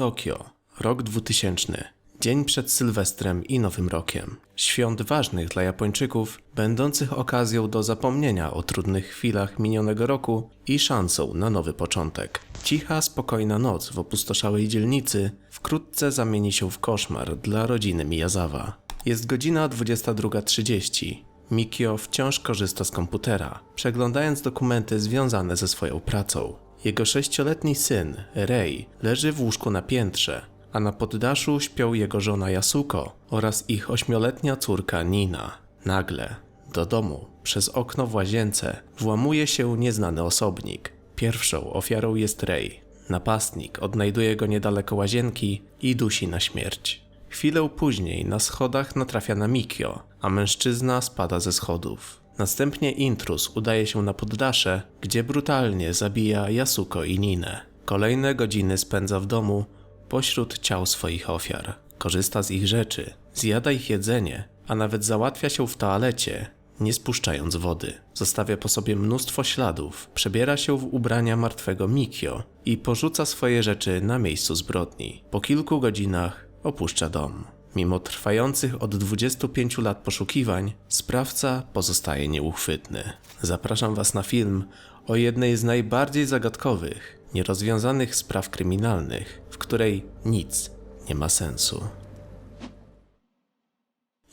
Tokio, rok 2000, dzień przed Sylwestrem i Nowym Rokiem. Świąt ważnych dla Japończyków, będących okazją do zapomnienia o trudnych chwilach minionego roku i szansą na nowy początek. Cicha, spokojna noc w opustoszałej dzielnicy wkrótce zamieni się w koszmar dla rodziny Miyazawa. Jest godzina 22:30. Mikio wciąż korzysta z komputera, przeglądając dokumenty związane ze swoją pracą. Jego 6-letni syn, Rei, leży w łóżku na piętrze, a na poddaszu śpią jego żona Yasuko oraz ich 8-letnia córka Nina. Nagle do domu przez okno w łazience włamuje się nieznany osobnik. Pierwszą ofiarą jest Rei. Napastnik odnajduje go niedaleko łazienki i dusi na śmierć. Chwilę później na schodach natrafia na Mikio, a mężczyzna spada ze schodów. Następnie intruz udaje się na poddasze, gdzie brutalnie zabija Yasuko i Ninę. Kolejne godziny spędza w domu pośród ciał swoich ofiar. Korzysta z ich rzeczy, zjada ich jedzenie, a nawet załatwia się w toalecie, nie spuszczając wody. Zostawia po sobie mnóstwo śladów, przebiera się w ubrania martwego Mikio i porzuca swoje rzeczy na miejscu zbrodni. Po kilku godzinach opuszcza dom. Mimo trwających od 25 lat poszukiwań, sprawca pozostaje nieuchwytny. Zapraszam Was na film o jednej z najbardziej zagadkowych, nierozwiązanych spraw kryminalnych, w której nic nie ma sensu.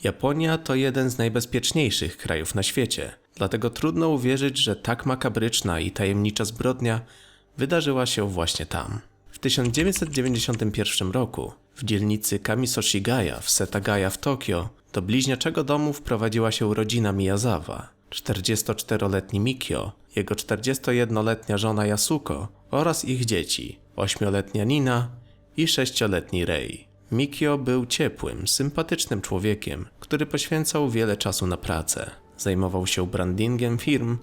Japonia to jeden z najbezpieczniejszych krajów na świecie, dlatego trudno uwierzyć, że tak makabryczna i tajemnicza zbrodnia wydarzyła się właśnie tam. W 1991 roku w dzielnicy Kamisoshigaya w Setagaya w Tokio do bliźniaczego domu wprowadziła się rodzina Miyazawa. 44-letni Mikio, jego 41-letnia żona Yasuko oraz ich dzieci, 8-letnia Nina i 6-letni Rei. Mikio był ciepłym, sympatycznym człowiekiem, który poświęcał wiele czasu na pracę. Zajmował się brandingiem firm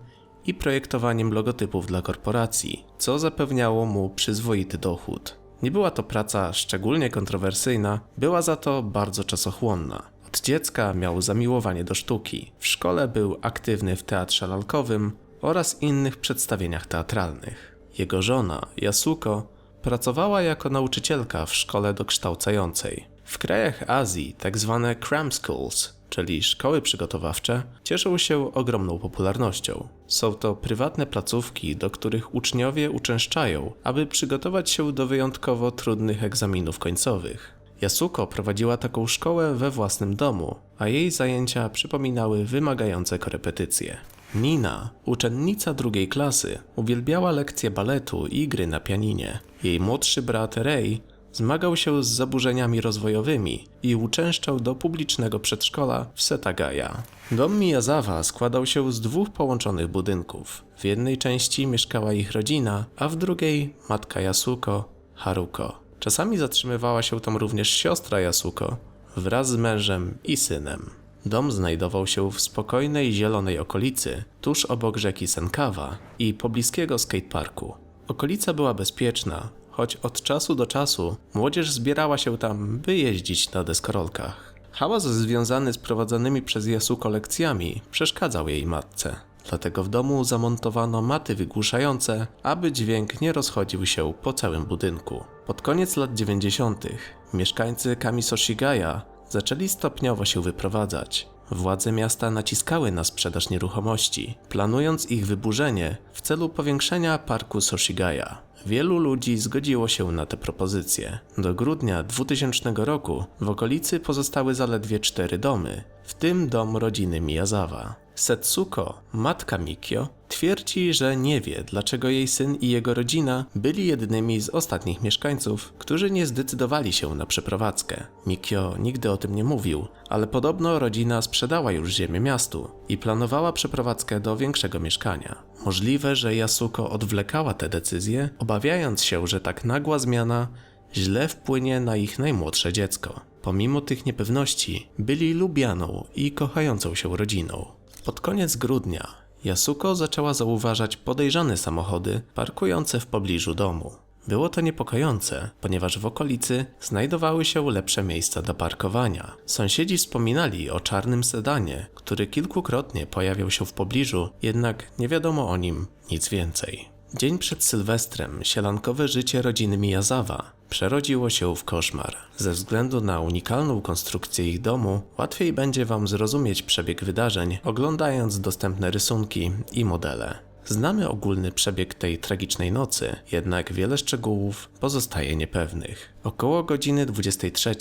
i projektowaniem logotypów dla korporacji, co zapewniało mu przyzwoity dochód. Nie była to praca szczególnie kontrowersyjna, była za to bardzo czasochłonna. Od dziecka miał zamiłowanie do sztuki. W szkole był aktywny w teatrze lalkowym oraz innych przedstawieniach teatralnych. Jego żona, Yasuko, pracowała jako nauczycielka w szkole dokształcającej. W krajach Azji tzw. cram schools, czyli szkoły przygotowawcze, cieszą się ogromną popularnością. Są to prywatne placówki, do których uczniowie uczęszczają, aby przygotować się do wyjątkowo trudnych egzaminów końcowych. Yasuko prowadziła taką szkołę we własnym domu, a jej zajęcia przypominały wymagające korepetycje. Nina, uczennica 2. klasy, uwielbiała lekcje baletu i gry na pianinie. Jej młodszy brat Rei zmagał się z zaburzeniami rozwojowymi i uczęszczał do publicznego przedszkola w Setagaya. Dom Miyazawa składał się z 2 połączonych budynków. W jednej części mieszkała ich rodzina, a w drugiej matka Yasuko, Haruko. Czasami zatrzymywała się tam również siostra Yasuko wraz z mężem i synem. Dom znajdował się w spokojnej, zielonej okolicy, tuż obok rzeki Senkawa i pobliskiego skateparku. Okolica była bezpieczna, choć od czasu do czasu młodzież zbierała się tam, by jeździć na deskorolkach. Hałas związany z prowadzonymi przez Yasuko lekcjami przeszkadzał jej matce. Dlatego w domu zamontowano maty wygłuszające, aby dźwięk nie rozchodził się po całym budynku. Pod koniec lat 90. mieszkańcy Kamisoshigaya zaczęli stopniowo się wyprowadzać. Władze miasta naciskały na sprzedaż nieruchomości, planując ich wyburzenie w celu powiększenia parku Soshigaya. Wielu ludzi zgodziło się na te propozycje. Do grudnia 2000 roku w okolicy pozostały zaledwie 4 domy, w tym dom rodziny Miyazawa. Setsuko, matka Mikio, twierdzi, że nie wie, dlaczego jej syn i jego rodzina byli jednymi z ostatnich mieszkańców, którzy nie zdecydowali się na przeprowadzkę. Mikio nigdy o tym nie mówił, ale podobno rodzina sprzedała już ziemię miastu i planowała przeprowadzkę do większego mieszkania. Możliwe, że Yasuko odwlekała tę decyzję, obawiając się, że tak nagła zmiana źle wpłynie na ich najmłodsze dziecko. Pomimo tych niepewności, byli lubianą i kochającą się rodziną. Pod koniec grudnia Yasuko zaczęła zauważać podejrzane samochody parkujące w pobliżu domu. Było to niepokojące, ponieważ w okolicy znajdowały się lepsze miejsca do parkowania. Sąsiedzi wspominali o czarnym sedanie, który kilkukrotnie pojawiał się w pobliżu, jednak nie wiadomo o nim nic więcej. Dzień przed Sylwestrem sielankowe życie rodziny Miyazawa przerodziło się w koszmar. Ze względu na unikalną konstrukcję ich domu, łatwiej będzie wam zrozumieć przebieg wydarzeń, oglądając dostępne rysunki i modele. Znamy ogólny przebieg tej tragicznej nocy, jednak wiele szczegółów pozostaje niepewnych. Około godziny 23,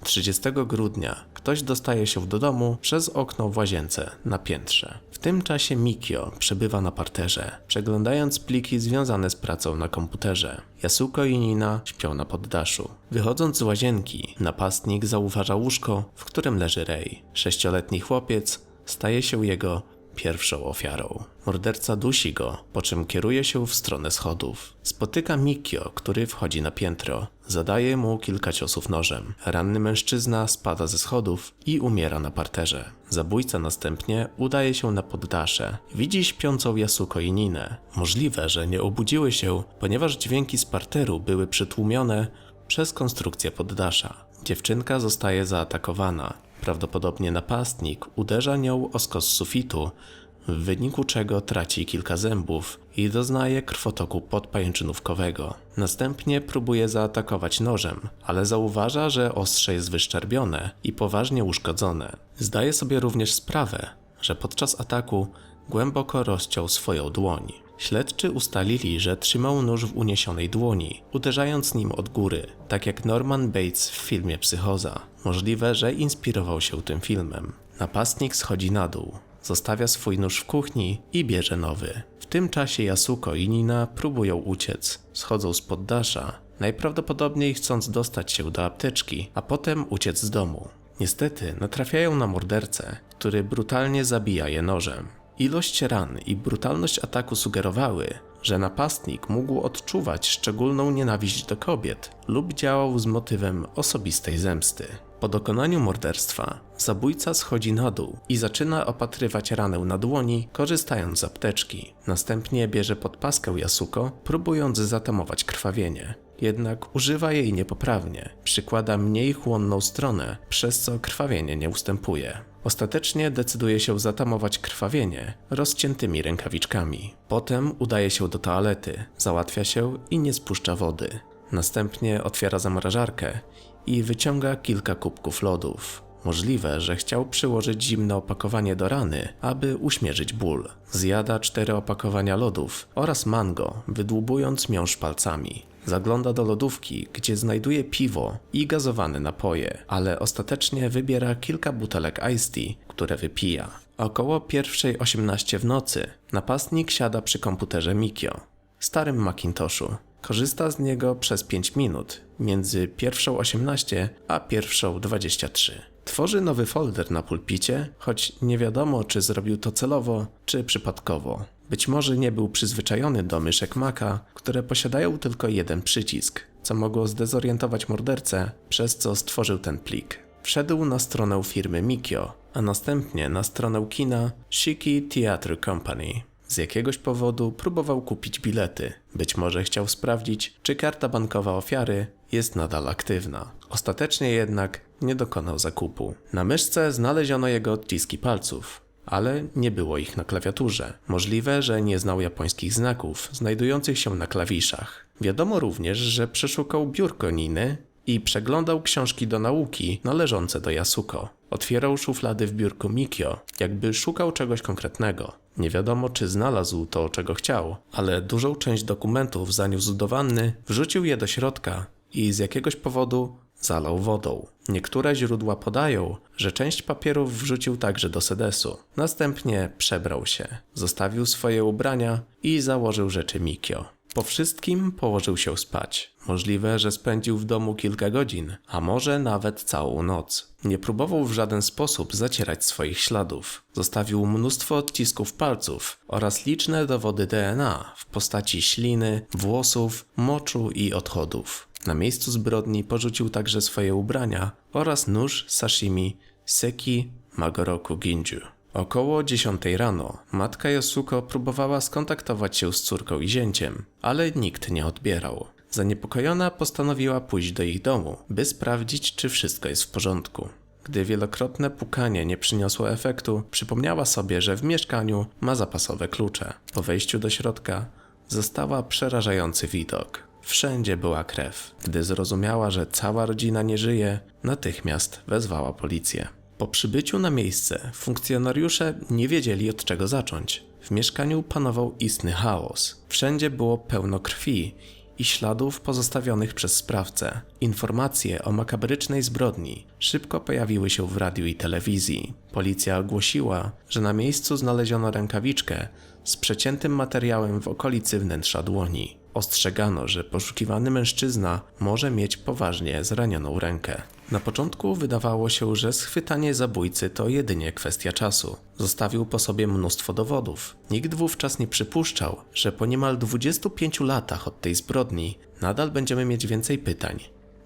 30 grudnia, ktoś dostaje się do domu przez okno w łazience na piętrze. W tym czasie Mikio przebywa na parterze, przeglądając pliki związane z pracą na komputerze. Yasuko i Nina śpią na poddaszu. Wychodząc z łazienki, napastnik zauważa łóżko, w którym leży Rei. 6-letni chłopiec staje się jego pierwszą ofiarą. Morderca dusi go, po czym kieruje się w stronę schodów. Spotyka Mikio, który wchodzi na piętro. Zadaje mu kilka ciosów nożem. Ranny mężczyzna spada ze schodów i umiera na parterze. Zabójca następnie udaje się na poddasze. Widzi śpiącą Yasuko i Ninę. Możliwe, że nie obudziły się, ponieważ dźwięki z parteru były przytłumione przez konstrukcję poddasza. Dziewczynka zostaje zaatakowana. Prawdopodobnie napastnik uderza nią o skos sufitu, w wyniku czego traci kilka zębów i doznaje krwotoku podpajęczynówkowego. Następnie próbuje zaatakować nożem, ale zauważa, że ostrze jest wyszczerbione i poważnie uszkodzone. Zdaje sobie również sprawę, że podczas ataku głęboko rozciął swoją dłoń. Śledczy ustalili, że trzymał nóż w uniesionej dłoni, uderzając nim od góry, tak jak Norman Bates w filmie Psychoza. Możliwe, że inspirował się tym filmem. Napastnik schodzi na dół, zostawia swój nóż w kuchni i bierze nowy. W tym czasie Yasuko i Nina próbują uciec. Schodzą z poddasza, najprawdopodobniej chcąc dostać się do apteczki, a potem uciec z domu. Niestety natrafiają na mordercę, który brutalnie zabija je nożem. Ilość ran i brutalność ataku sugerowały, że napastnik mógł odczuwać szczególną nienawiść do kobiet lub działał z motywem osobistej zemsty. Po dokonaniu morderstwa zabójca schodzi na dół i zaczyna opatrywać ranę na dłoni, korzystając z apteczki. Następnie bierze podpaskę Yasuko, próbując zatamować krwawienie. Jednak używa jej niepoprawnie. Przykłada mniej chłonną stronę, przez co krwawienie nie ustępuje. Ostatecznie decyduje się zatamować krwawienie rozciętymi rękawiczkami. Potem udaje się do toalety, załatwia się i nie spuszcza wody. Następnie otwiera zamrażarkę i wyciąga kilka kubków lodów. Możliwe, że chciał przyłożyć zimne opakowanie do rany, aby uśmierzyć ból. Zjada 4 opakowania lodów oraz mango, wydłubując miąższ palcami. Zagląda do lodówki, gdzie znajduje piwo i gazowane napoje, ale ostatecznie wybiera kilka butelek iced tea, które wypija. Około 1:18 w nocy napastnik siada przy komputerze Mikio, starym Macintoshu. Korzysta z niego przez 5 minut, między 1:18 a 1:23. Tworzy nowy folder na pulpicie, choć nie wiadomo, czy zrobił to celowo, czy przypadkowo. Być może nie był przyzwyczajony do myszek Maca, które posiadają tylko jeden przycisk, co mogło zdezorientować mordercę, przez co stworzył ten plik. Wszedł na stronę firmy Mikio, a następnie na stronę kina Shiki Theatre Company. Z jakiegoś powodu próbował kupić bilety. Być może chciał sprawdzić, czy karta bankowa ofiary jest nadal aktywna. Ostatecznie jednak nie dokonał zakupu. Na myszce znaleziono jego odciski palców, ale nie było ich na klawiaturze. Możliwe, że nie znał japońskich znaków znajdujących się na klawiszach. Wiadomo również, że przeszukał biurko Niny i przeglądał książki do nauki należące do Yasuko. Otwierał szuflady w biurku Mikio, jakby szukał czegoś konkretnego. Nie wiadomo, czy znalazł to, czego chciał, ale dużą część dokumentów zaniósł do wanny, wrzucił je do środka i z jakiegoś powodu zalał wodą. Niektóre źródła podają, że część papierów wrzucił także do sedesu. Następnie przebrał się, zostawił swoje ubrania i założył rzeczy Mikio. Po wszystkim położył się spać. Możliwe, że spędził w domu kilka godzin, a może nawet całą noc. Nie próbował w żaden sposób zacierać swoich śladów. Zostawił mnóstwo odcisków palców oraz liczne dowody DNA w postaci śliny, włosów, moczu i odchodów. Na miejscu zbrodni porzucił także swoje ubrania oraz nóż sashimi Seki Magoroku Ginju. Około 10 rano matka Yasuko próbowała skontaktować się z córką i zięciem, ale nikt nie odbierał. Zaniepokojona postanowiła pójść do ich domu, by sprawdzić, czy wszystko jest w porządku. Gdy wielokrotne pukanie nie przyniosło efektu, przypomniała sobie, że w mieszkaniu ma zapasowe klucze. Po wejściu do środka zastała przerażający widok. Wszędzie była krew. Gdy zrozumiała, że cała rodzina nie żyje, natychmiast wezwała policję. Po przybyciu na miejsce funkcjonariusze nie wiedzieli, od czego zacząć. W mieszkaniu panował istny chaos. Wszędzie było pełno krwi i śladów pozostawionych przez sprawcę. Informacje o makabrycznej zbrodni szybko pojawiły się w radiu i telewizji. Policja ogłosiła, że na miejscu znaleziono rękawiczkę z przeciętym materiałem w okolicy wnętrza dłoni. Ostrzegano, że poszukiwany mężczyzna może mieć poważnie zranioną rękę. Na początku wydawało się, że schwytanie zabójcy to jedynie kwestia czasu. Zostawił po sobie mnóstwo dowodów. Nikt wówczas nie przypuszczał, że po niemal 25 latach od tej zbrodni nadal będziemy mieć więcej pytań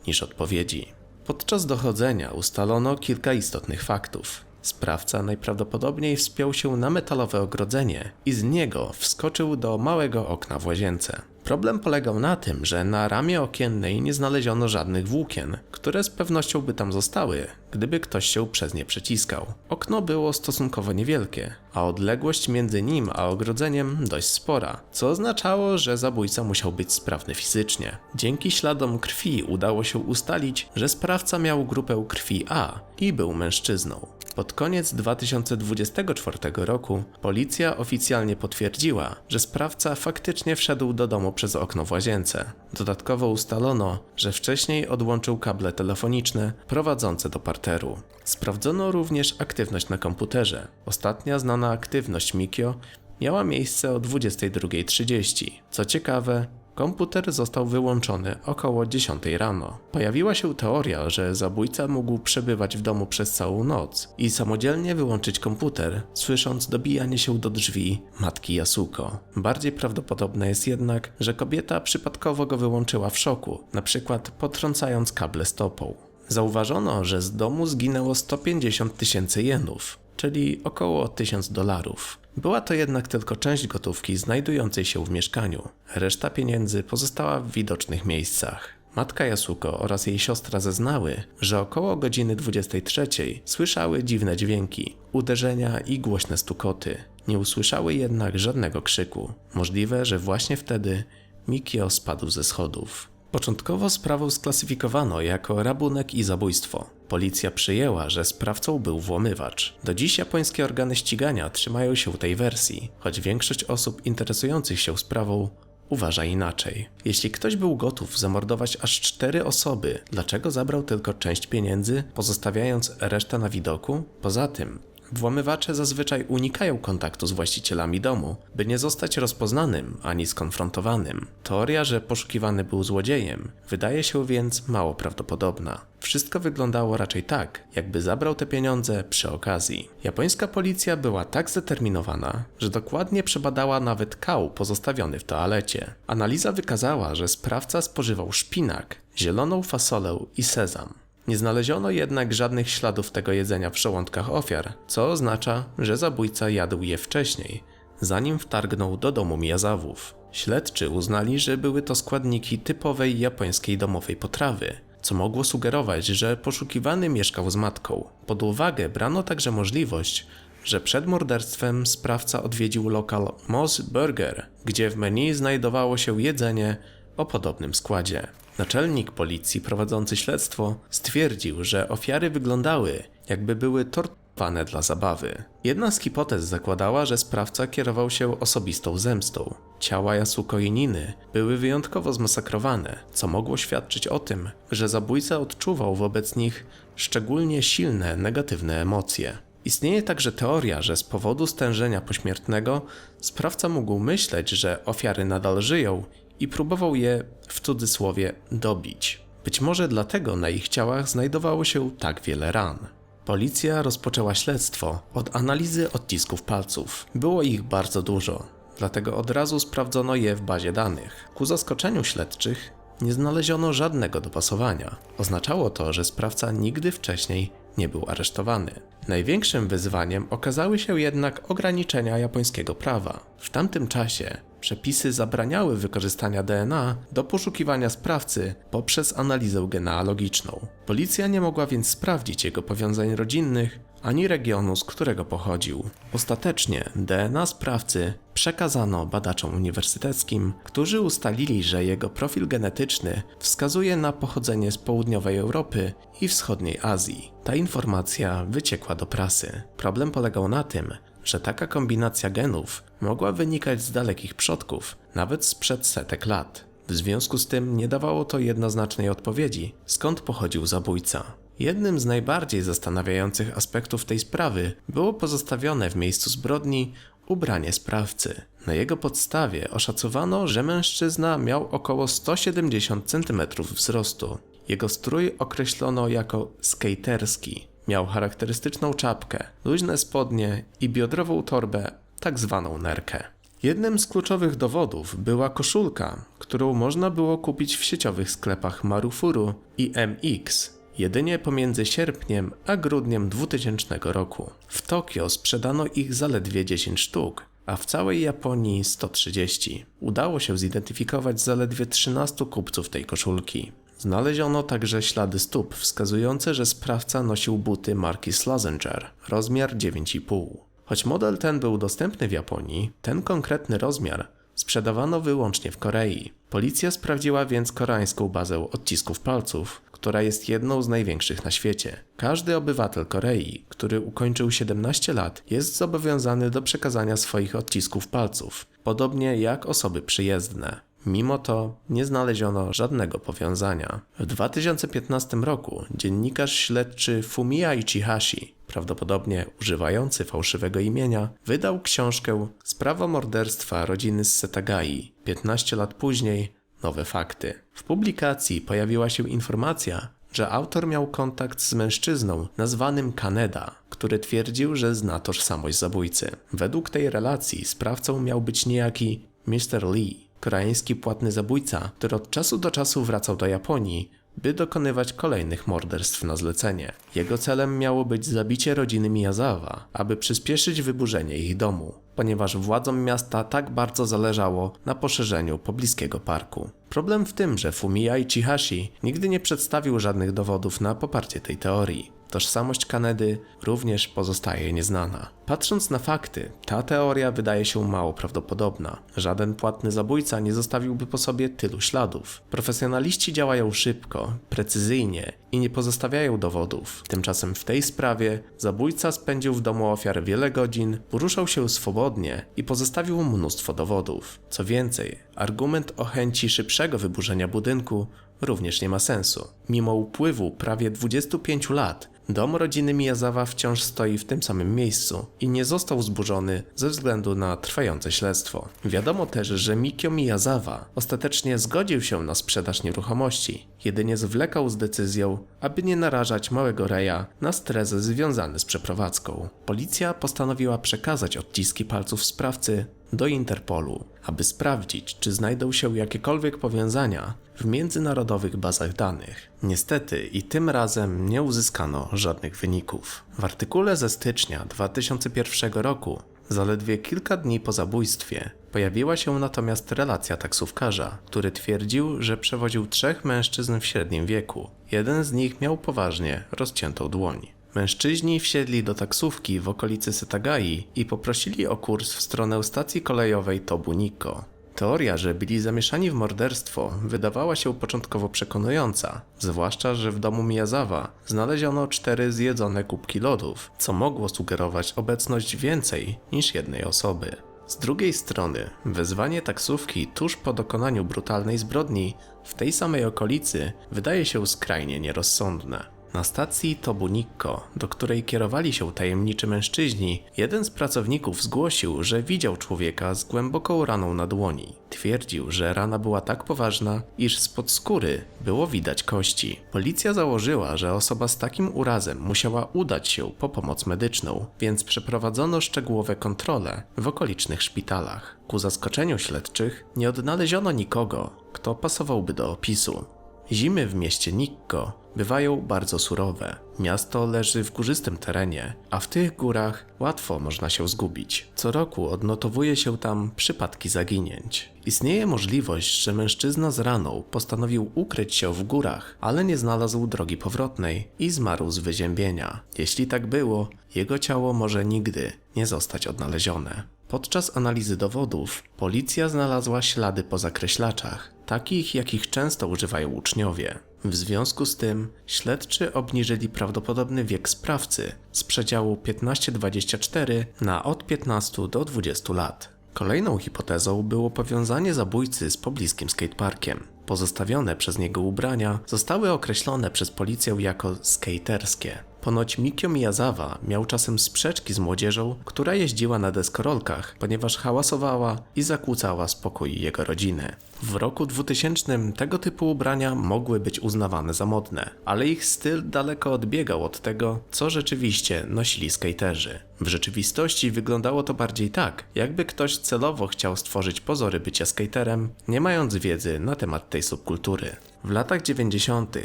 niż odpowiedzi. Podczas dochodzenia ustalono kilka istotnych faktów. Sprawca najprawdopodobniej wspiął się na metalowe ogrodzenie i z niego wskoczył do małego okna w łazience. Problem polegał na tym, że na ramie okiennej nie znaleziono żadnych włókien, które z pewnością by tam zostały, gdyby ktoś się przez nie przeciskał. Okno było stosunkowo niewielkie, a odległość między nim a ogrodzeniem dość spora, co oznaczało, że zabójca musiał być sprawny fizycznie. Dzięki śladom krwi udało się ustalić, że sprawca miał grupę krwi A i był mężczyzną. Pod koniec 2024 roku policja oficjalnie potwierdziła, że sprawca faktycznie wszedł do domu przez okno w łazience. Dodatkowo ustalono, że wcześniej odłączył kable telefoniczne prowadzące do parteru. Sprawdzono również aktywność na komputerze. Ostatnia znana aktywność Mikio miała miejsce o 22:30. Co ciekawe, komputer został wyłączony około 10 rano. Pojawiła się teoria, że zabójca mógł przebywać w domu przez całą noc i samodzielnie wyłączyć komputer, słysząc dobijanie się do drzwi matki Yasuko. Bardziej prawdopodobne jest jednak, że kobieta przypadkowo go wyłączyła w szoku, na przykład potrącając kable stopą. Zauważono, że z domu zginęło 150 000 jenów, czyli około $1000. Była to jednak tylko część gotówki znajdującej się w mieszkaniu. Reszta pieniędzy pozostała w widocznych miejscach. Matka Yasuko oraz jej siostra zeznały, że około godziny 23 słyszały dziwne dźwięki, uderzenia i głośne stukoty. Nie usłyszały jednak żadnego krzyku. Możliwe, że właśnie wtedy Mikio spadł ze schodów. Początkowo sprawę sklasyfikowano jako rabunek i zabójstwo. Policja przyjęła, że sprawcą był włamywacz. Do dziś japońskie organy ścigania trzymają się tej wersji, choć większość osób interesujących się sprawą uważa inaczej. Jeśli ktoś był gotów zamordować aż 4 osoby, dlaczego zabrał tylko część pieniędzy, pozostawiając resztę na widoku? Poza tym, włamywacze zazwyczaj unikają kontaktu z właścicielami domu, by nie zostać rozpoznanym ani skonfrontowanym. Teoria, że poszukiwany był złodziejem, wydaje się więc mało prawdopodobna. Wszystko wyglądało raczej tak, jakby zabrał te pieniądze przy okazji. Japońska policja była tak zdeterminowana, że dokładnie przebadała nawet kał pozostawiony w toalecie. Analiza wykazała, że sprawca spożywał szpinak, zieloną fasolę i sezam. Nie znaleziono jednak żadnych śladów tego jedzenia w żołądkach ofiar, co oznacza, że zabójca jadł je wcześniej, zanim wtargnął do domu Miyazawów. Śledczy uznali, że były to składniki typowej japońskiej domowej potrawy, co mogło sugerować, że poszukiwany mieszkał z matką. Pod uwagę brano także możliwość, że przed morderstwem sprawca odwiedził lokal Moss Burger, gdzie w menu znajdowało się jedzenie o podobnym składzie. Naczelnik policji prowadzący śledztwo stwierdził, że ofiary wyglądały, jakby były torturowane dla zabawy. Jedna z hipotez zakładała, że sprawca kierował się osobistą zemstą. Ciała Yasuko i Niny były wyjątkowo zmasakrowane, co mogło świadczyć o tym, że zabójca odczuwał wobec nich szczególnie silne negatywne emocje. Istnieje także teoria, że z powodu stężenia pośmiertnego sprawca mógł myśleć, że ofiary nadal żyją i próbował je, w cudzysłowie, dobić. Być może dlatego na ich ciałach znajdowało się tak wiele ran. Policja rozpoczęła śledztwo od analizy odcisków palców. Było ich bardzo dużo, dlatego od razu sprawdzono je w bazie danych. Ku zaskoczeniu śledczych nie znaleziono żadnego dopasowania. Oznaczało to, że sprawca nigdy wcześniej nie był aresztowany. Największym wyzwaniem okazały się jednak ograniczenia japońskiego prawa. W tamtym czasie przepisy zabraniały wykorzystania DNA do poszukiwania sprawcy poprzez analizę genealogiczną. Policja nie mogła więc sprawdzić jego powiązań rodzinnych ani regionu, z którego pochodził. Ostatecznie DNA sprawcy przekazano badaczom uniwersyteckim, którzy ustalili, że jego profil genetyczny wskazuje na pochodzenie z południowej Europy i wschodniej Azji. Ta informacja wyciekła do prasy. Problem polegał na tym, że taka kombinacja genów mogła wynikać z dalekich przodków, nawet sprzed setek lat. W związku z tym nie dawało to jednoznacznej odpowiedzi, skąd pochodził zabójca. Jednym z najbardziej zastanawiających aspektów tej sprawy było pozostawione w miejscu zbrodni ubranie sprawcy. Na jego podstawie oszacowano, że mężczyzna miał około 170 cm wzrostu. Jego strój określono jako skaterski. Miał charakterystyczną czapkę, luźne spodnie i biodrową torbę, tak zwaną nerkę. Jednym z kluczowych dowodów była koszulka, którą można było kupić w sieciowych sklepach Marufuru i MX jedynie pomiędzy sierpniem a grudniem 2000 roku. W Tokio sprzedano ich zaledwie 10 sztuk, a w całej Japonii 130. Udało się zidentyfikować zaledwie 13 kupców tej koszulki. Znaleziono także ślady stóp wskazujące, że sprawca nosił buty marki Slazenger, rozmiar 9,5. Choć model ten był dostępny w Japonii, ten konkretny rozmiar sprzedawano wyłącznie w Korei. Policja sprawdziła więc koreańską bazę odcisków palców, która jest jedną z największych na świecie. Każdy obywatel Korei, który ukończył 17 lat, jest zobowiązany do przekazania swoich odcisków palców, podobnie jak osoby przyjezdne. Mimo to nie znaleziono żadnego powiązania. W 2015 roku dziennikarz śledczy Fumiya Ichihashi, prawdopodobnie używający fałszywego imienia, wydał książkę Sprawa morderstwa rodziny z Setagai. 15 lat później nowe fakty. W publikacji pojawiła się informacja, że autor miał kontakt z mężczyzną nazwanym Kaneda, który twierdził, że zna tożsamość zabójcy. Według tej relacji sprawcą miał być niejaki Mr. Lee, koreański płatny zabójca, który od czasu do czasu wracał do Japonii, by dokonywać kolejnych morderstw na zlecenie. Jego celem miało być zabicie rodziny Miyazawa, aby przyspieszyć wyburzenie ich domu, ponieważ władzom miasta tak bardzo zależało na poszerzeniu pobliskiego parku. Problem w tym, że Fumiya Ichihashi nigdy nie przedstawił żadnych dowodów na poparcie tej teorii. Tożsamość Kanedy również pozostaje nieznana. Patrząc na fakty, ta teoria wydaje się mało prawdopodobna. Żaden płatny zabójca nie zostawiłby po sobie tylu śladów. Profesjonaliści działają szybko, precyzyjnie i nie pozostawiają dowodów. Tymczasem w tej sprawie zabójca spędził w domu ofiar wiele godzin, poruszał się swobodnie i pozostawił mnóstwo dowodów. Co więcej, argument o chęci szybszego wyburzenia budynku również nie ma sensu. Mimo upływu prawie 25 lat, dom rodziny Miyazawa wciąż stoi w tym samym miejscu i nie został zburzony ze względu na trwające śledztwo. Wiadomo też, że Mikio Miyazawa ostatecznie zgodził się na sprzedaż nieruchomości, jedynie zwlekał z decyzją, aby nie narażać małego Reja na stres związany z przeprowadzką. Policja postanowiła przekazać odciski palców sprawcy do Interpolu, aby sprawdzić, czy znajdą się jakiekolwiek powiązania w międzynarodowych bazach danych. Niestety i tym razem nie uzyskano żadnych wyników. W artykule ze stycznia 2001 roku, zaledwie kilka dni po zabójstwie, pojawiła się natomiast relacja taksówkarza, który twierdził, że przewoził 3 mężczyzn w średnim wieku. Jeden z nich miał poważnie rozciętą dłoń. Mężczyźni wsiedli do taksówki w okolicy Setagai i poprosili o kurs w stronę stacji kolejowej Tobu Nikko. Teoria, że byli zamieszani w morderstwo, wydawała się początkowo przekonująca, zwłaszcza, że w domu Miyazawa znaleziono 4 zjedzone kubki lodów, co mogło sugerować obecność więcej niż jednej osoby. Z drugiej strony, wezwanie taksówki tuż po dokonaniu brutalnej zbrodni w tej samej okolicy wydaje się skrajnie nierozsądne. Na stacji Tobu Nikko, do której kierowali się tajemniczy mężczyźni, jeden z pracowników zgłosił, że widział człowieka z głęboką raną na dłoni. Twierdził, że rana była tak poważna, iż spod skóry było widać kości. Policja założyła, że osoba z takim urazem musiała udać się po pomoc medyczną, więc przeprowadzono szczegółowe kontrole w okolicznych szpitalach. Ku zaskoczeniu śledczych nie odnaleziono nikogo, kto pasowałby do opisu. Zimy w mieście Nikko bywają bardzo surowe. Miasto leży w górzystym terenie, a w tych górach łatwo można się zgubić. Co roku odnotowuje się tam przypadki zaginięć. Istnieje możliwość, że mężczyzna z raną postanowił ukryć się w górach, ale nie znalazł drogi powrotnej i zmarł z wyziębienia. Jeśli tak było, jego ciało może nigdy nie zostać odnalezione. Podczas analizy dowodów policja znalazła ślady po zakreślaczach, takich jakich często używają uczniowie. W związku z tym śledczy obniżyli prawdopodobny wiek sprawcy z przedziału 15-24 na od 15 do 20 lat. Kolejną hipotezą było powiązanie zabójcy z pobliskim skateparkiem. Pozostawione przez niego ubrania zostały określone przez policję jako skaterskie. Ponoć Mikio Miyazawa miał czasem sprzeczki z młodzieżą, która jeździła na deskorolkach, ponieważ hałasowała i zakłócała spokój jego rodziny. W roku 2000 tego typu ubrania mogły być uznawane za modne, ale ich styl daleko odbiegał od tego, co rzeczywiście nosili skaterzy. W rzeczywistości wyglądało to bardziej tak, jakby ktoś celowo chciał stworzyć pozory bycia skaterem, nie mając wiedzy na temat tej subkultury. W latach 90.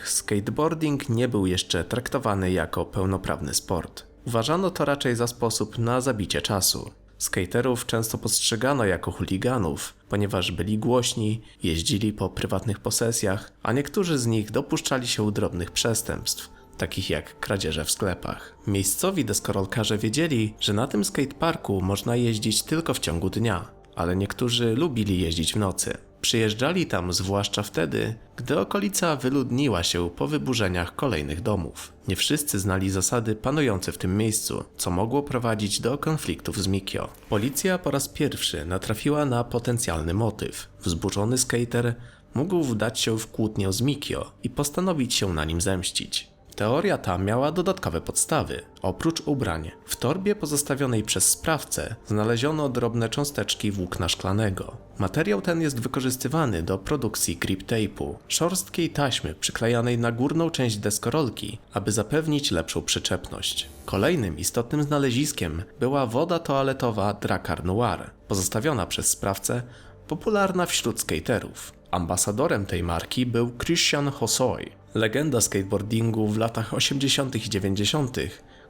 skateboarding nie był jeszcze traktowany jako pełnoprawny sport. Uważano to raczej za sposób na zabicie czasu. Skaterów często postrzegano jako chuliganów, ponieważ byli głośni, jeździli po prywatnych posesjach, a niektórzy z nich dopuszczali się drobnych przestępstw, takich jak kradzieże w sklepach. Miejscowi deskorolkarze wiedzieli, że na tym skateparku można jeździć tylko w ciągu dnia, ale niektórzy lubili jeździć w nocy. Przyjeżdżali tam zwłaszcza wtedy, gdy okolica wyludniła się po wyburzeniach kolejnych domów. Nie wszyscy znali zasady panujące w tym miejscu, co mogło prowadzić do konfliktów z Mikio. Policja po raz pierwszy natrafiła na potencjalny motyw. Wzburzony skater mógł wdać się w kłótnię z Mikio i postanowić się na nim zemścić. Teoria ta miała dodatkowe podstawy. Oprócz ubrań, w torbie pozostawionej przez sprawcę znaleziono drobne cząsteczki włókna szklanego. Materiał ten jest wykorzystywany do produkcji grip tape'u, szorstkiej taśmy przyklejanej na górną część deskorolki, aby zapewnić lepszą przyczepność. Kolejnym istotnym znaleziskiem była woda toaletowa Drakkar Noir, pozostawiona przez sprawcę, popularna wśród skaterów. Ambasadorem tej marki był Christian Hosoi, legenda skateboardingu w latach 80. i 90.,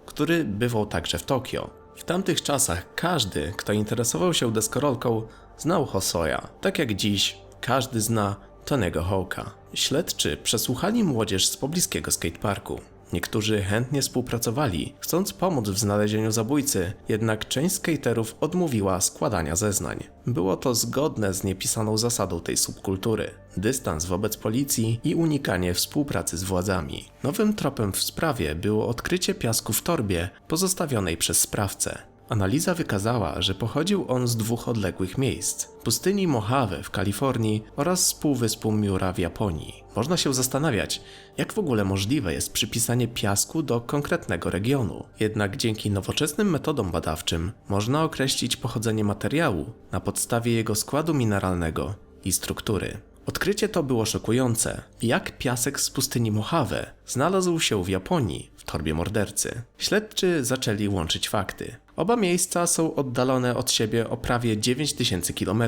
który bywał także w Tokio. W tamtych czasach każdy, kto interesował się deskorolką, znał Hosoya, tak jak dziś każdy zna Tony'ego Hawka. Śledczy przesłuchali młodzież z pobliskiego skateparku. Niektórzy chętnie współpracowali, chcąc pomóc w znalezieniu zabójcy, jednak część skaterów odmówiła składania zeznań. Było to zgodne z niepisaną zasadą tej subkultury: dystans wobec policji i unikanie współpracy z władzami. Nowym tropem w sprawie było odkrycie piasku w torbie pozostawionej przez sprawcę. Analiza wykazała, że pochodził on z dwóch odległych miejsc: pustyni Mojave w Kalifornii oraz z półwyspu Miura w Japonii. Można się zastanawiać, jak w ogóle możliwe jest przypisanie piasku do konkretnego regionu. Jednak dzięki nowoczesnym metodom badawczym można określić pochodzenie materiału na podstawie jego składu mineralnego i struktury. Odkrycie to było szokujące. Jak piasek z pustyni Mojave znalazł się w Japonii w torbie mordercy? Śledczy zaczęli łączyć fakty. Oba miejsca są oddalone od siebie o prawie 9000 km,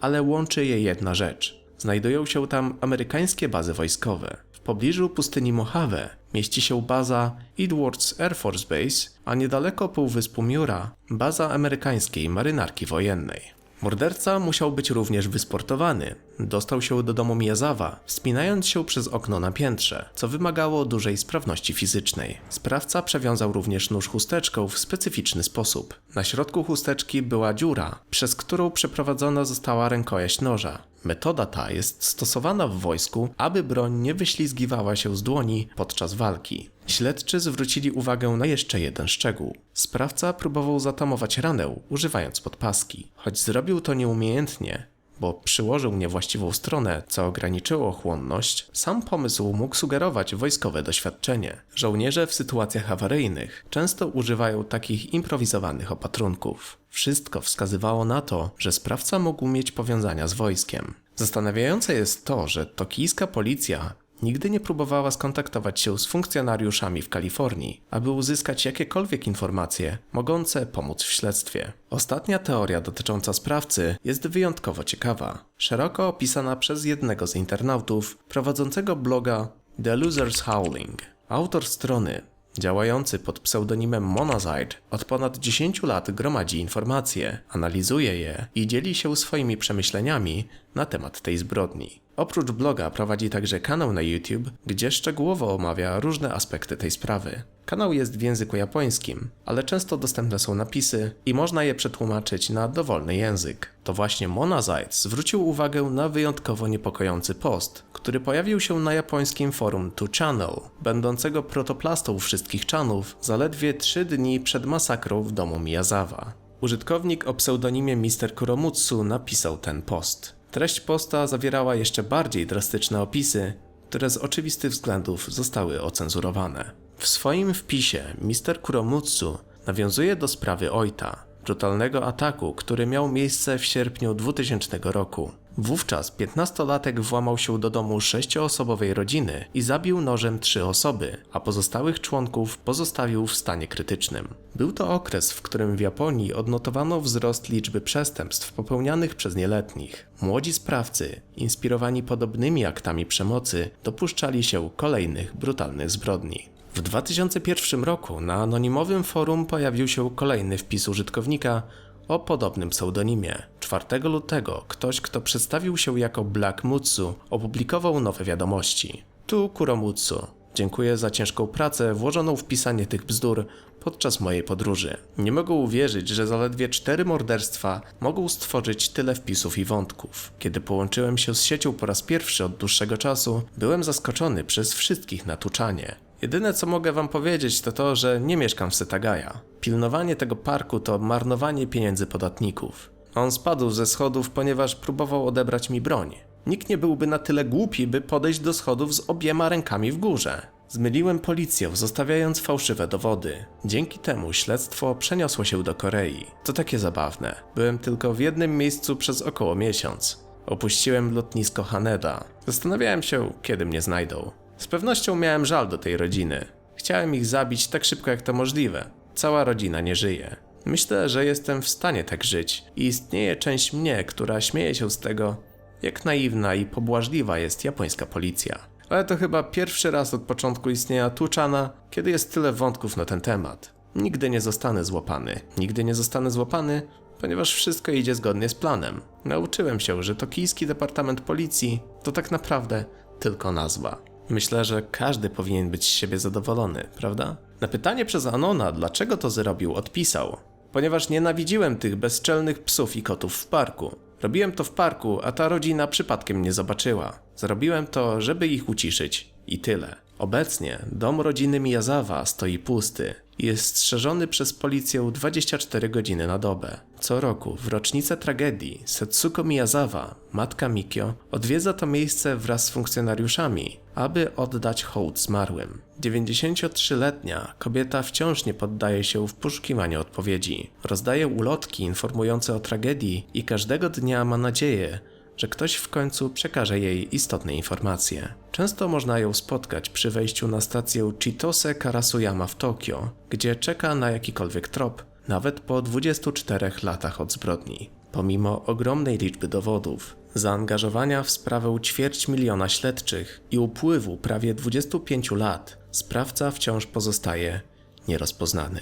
ale łączy je jedna rzecz. Znajdują się tam amerykańskie bazy wojskowe. W pobliżu pustyni Mojave mieści się baza Edwards Air Force Base, a niedaleko półwyspu Miura baza amerykańskiej marynarki wojennej. Morderca musiał być również wysportowany. Dostał się do domu Miyazawa, wspinając się przez okno na piętrze, co wymagało dużej sprawności fizycznej. Sprawca przewiązał również nóż chusteczką w specyficzny sposób. Na środku chusteczki była dziura, przez którą przeprowadzona została rękojeść noża. Metoda ta jest stosowana w wojsku, aby broń nie wyślizgiwała się z dłoni podczas walki. Śledczy zwrócili uwagę na jeszcze jeden szczegół. Sprawca próbował zatamować ranę, używając podpaski. Choć zrobił to nieumiejętnie, bo przyłożył niewłaściwą stronę, co ograniczyło chłonność, sam pomysł mógł sugerować wojskowe doświadczenie. Żołnierze w sytuacjach awaryjnych często używają takich improwizowanych opatrunków. Wszystko wskazywało na to, że sprawca mógł mieć powiązania z wojskiem. Zastanawiające jest to, że tokijska policja nigdy nie próbowała skontaktować się z funkcjonariuszami w Kalifornii, aby uzyskać jakiekolwiek informacje mogące pomóc w śledztwie. Ostatnia teoria dotycząca sprawcy jest wyjątkowo ciekawa, szeroko opisana przez jednego z internautów prowadzącego bloga The Loser's Howling. Autor strony, działający pod pseudonimem Monazite, od ponad 10 lat gromadzi informacje, analizuje je i dzieli się swoimi przemyśleniami na temat tej zbrodni. Oprócz bloga prowadzi także kanał na YouTube, gdzie szczegółowo omawia różne aspekty tej sprawy. Kanał jest w języku japońskim, ale często dostępne są napisy i można je przetłumaczyć na dowolny język. To właśnie Monazite zwrócił uwagę na wyjątkowo niepokojący post, który pojawił się na japońskim forum 2channel, będącego protoplastą wszystkich chanów zaledwie 3 dni przed masakrą w domu Miyazawa. Użytkownik o pseudonimie Mr. Kuromutsu napisał ten post. Treść posta zawierała jeszcze bardziej drastyczne opisy, które z oczywistych względów zostały ocenzurowane. W swoim wpisie Mr. Kuromutsu nawiązuje do sprawy Oita, brutalnego ataku, który miał miejsce w sierpniu 2000 roku. Wówczas 15-latek włamał się do domu 6-osobowej rodziny i zabił nożem 3 osoby, a pozostałych członków pozostawił w stanie krytycznym. Był to okres, w którym w Japonii odnotowano wzrost liczby przestępstw popełnianych przez nieletnich. Młodzi sprawcy, inspirowani podobnymi aktami przemocy, dopuszczali się kolejnych brutalnych zbrodni. W 2001 roku na anonimowym forum pojawił się kolejny wpis użytkownika o podobnym pseudonimie. 4 lutego ktoś, kto przedstawił się jako Black Mutsu, opublikował nowe wiadomości. Tu Kuromutsu. Dziękuję za ciężką pracę włożoną w pisanie tych bzdur podczas mojej podróży. Nie mogę uwierzyć, że zaledwie 4 morderstwa mogą stworzyć tyle wpisów i wątków. Kiedy połączyłem się z siecią po raz pierwszy od dłuższego czasu, byłem zaskoczony przez wszystkich na 2chanie. Jedyne co mogę wam powiedzieć to to, że nie mieszkam w Setagaya. Pilnowanie tego parku to marnowanie pieniędzy podatników. On spadł ze schodów, ponieważ próbował odebrać mi broń. Nikt nie byłby na tyle głupi, by podejść do schodów z obiema rękami w górze. Zmyliłem policję, zostawiając fałszywe dowody. Dzięki temu śledztwo przeniosło się do Korei. To takie zabawne. Byłem tylko w jednym miejscu przez około miesiąc. Opuściłem lotnisko Haneda. Zastanawiałem się, kiedy mnie znajdą. Z pewnością miałem żal do tej rodziny. Chciałem ich zabić tak szybko jak to możliwe. Cała rodzina nie żyje. Myślę, że jestem w stanie tak żyć i istnieje część mnie, która śmieje się z tego, jak naiwna i pobłażliwa jest japońska policja. Ale to chyba pierwszy raz od początku istnienia 2chana, kiedy jest tyle wątków na ten temat. Nigdy nie zostanę złapany. Nigdy nie zostanę złapany, ponieważ wszystko idzie zgodnie z planem. Nauczyłem się, że tokijski Departament Policji to tak naprawdę tylko nazwa. Myślę, że każdy powinien być z siebie zadowolony, prawda? Na pytanie przez Anona, dlaczego to zrobił, odpisał: ponieważ nienawidziłem tych bezczelnych psów i kotów w parku. Robiłem to w parku, a ta rodzina przypadkiem mnie zobaczyła. Zrobiłem to, żeby ich uciszyć. I tyle. Obecnie dom rodziny Miyazawa stoi pusty i jest strzeżony przez policję 24 godziny na dobę. Co roku, w rocznicę tragedii, Setsuko Miyazawa, matka Mikio, odwiedza to miejsce wraz z funkcjonariuszami, aby oddać hołd zmarłym. 93-letnia kobieta wciąż nie poddaje się w poszukiwaniu odpowiedzi. Rozdaje ulotki informujące o tragedii i każdego dnia ma nadzieję, że ktoś w końcu przekaże jej istotne informacje. Często można ją spotkać przy wejściu na stację Chitose Karasuyama w Tokio, gdzie czeka na jakikolwiek trop, nawet po 24 latach od zbrodni. Pomimo ogromnej liczby dowodów, zaangażowania w sprawę 250 000 śledczych i upływu prawie 25 lat, sprawca wciąż pozostaje nierozpoznany.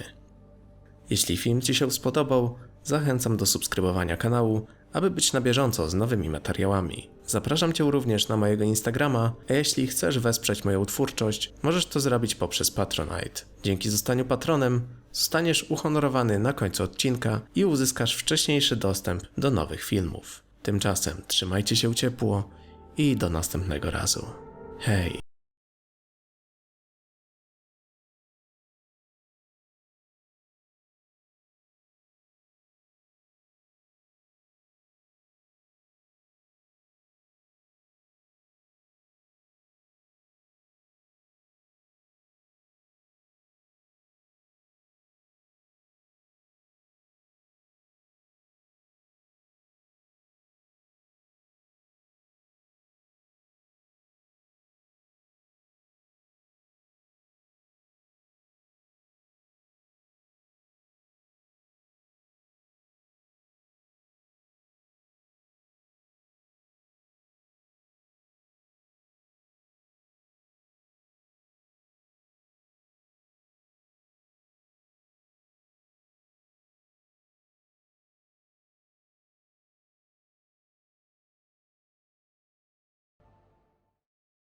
Jeśli film Ci się spodobał, zachęcam do subskrybowania kanału, aby być na bieżąco z nowymi materiałami. Zapraszam Cię również na mojego Instagrama, a jeśli chcesz wesprzeć moją twórczość, możesz to zrobić poprzez Patronite. Dzięki zostaniu patronem zostaniesz uhonorowany na końcu odcinka i uzyskasz wcześniejszy dostęp do nowych filmów. Tymczasem trzymajcie się ciepło i do następnego razu. Hej!